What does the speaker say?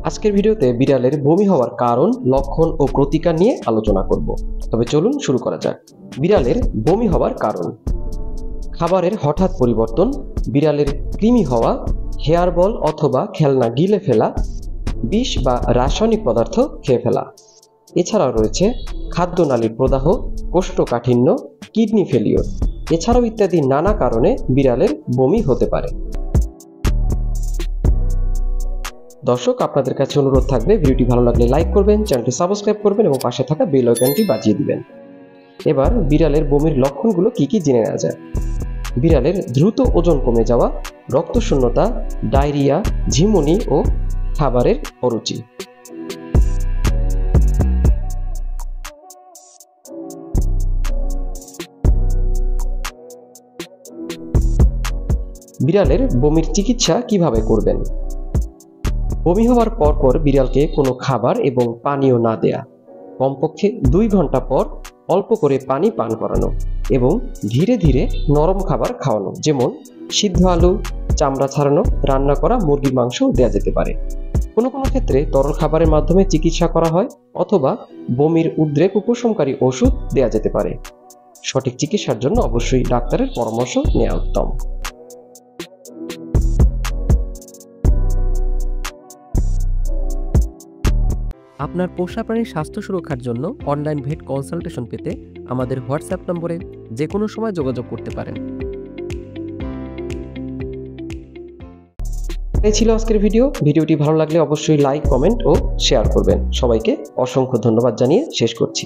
আজকের ভিডিওতে বিড়ালের বমি হওয়ার কারণ, লক্ষণ ও প্রতিকার নিয়ে আলোচনা করব। তবে চলুন শুরু করা যাক। বিড়ালের বমি হওয়ার কারণ: খাবারের হঠাৎ পরিবর্তন, বিড়ালের কৃমি হওয়া, হেয়ার বল অথবা খেলনা গিলে ফেলা, বিষ বা রাসায়নিক পদার্থ খেয়ে ফেলা। এছাড়াও রয়েছে খাদ্যনালীর প্রদাহ, কোষ্ঠকাঠিন্য, কিডনি ফেলিওর। এছাড়াও ইত্যাদি নানা কারণে বিড়ালের বমি হতে পারে। দর্শক, আপনাদের কাছে অনুরোধ থাকবে ভিডিওটি ভালো লাগলে লাইক করবেন, চ্যানেলটি সাবস্ক্রাইব করবেন এবং পাশে থাকা বেল আইকনটি বাজিয়ে দিবেন। এবার বিড়ালের বমির লক্ষণগুলো কি কি জেনে নেওয়া যায়। বিড়ালের দ্রুত ওজন কমে যাওয়া, রক্তশূন্যতা, ডায়রিয়া, ঝিমুনি ও খাবারের অরুচি। বিড়ালের বমির চিকিৎসা কিভাবে করবেন? বমি হওয়ার পর বিড়ালকে কোনো খাবার এবং পানীয় না দেয়া, কমপক্ষে 2 ঘন্টা পর অল্প করে পানি পান করানো এবং ধীরে ধীরে নরম খাবার খাওয়ানো, যেমন সিদ্ধ আলু, চামড়া ছাড়ানো, রান্না করা মুরগির মাংস দেওয়া যেতে পারে। কোনো কোনো ক্ষেত্রে তরল খাবারের মাধ্যমে চিকিৎসা করা হয় অথবা বমির উদ্রেক উপশমকারী ওষুধ দেওয়া যেতে পারে। সঠিক চিকিৎসার জন্য অবশ্যই ডাক্তারের পরামর্শ নেওয়া উত্তম। আপনার পোষা প্রাণীর স্বাস্থ্য সুরক্ষার জন্য অনলাইন ভেট কনসালটেশন পেতে আমাদের হোয়াটসঅ্যাপ নম্বরে যে কোনো সময় যোগাযোগ করতে পারেন। এই ছিল আজকের ভিডিওটি ভালো লাগলে অবশ্যই লাইক, কমেন্ট ও শেয়ার করবেন। সবাইকে অসংখ্য ধন্যবাদ জানিয়ে শেষ করছি।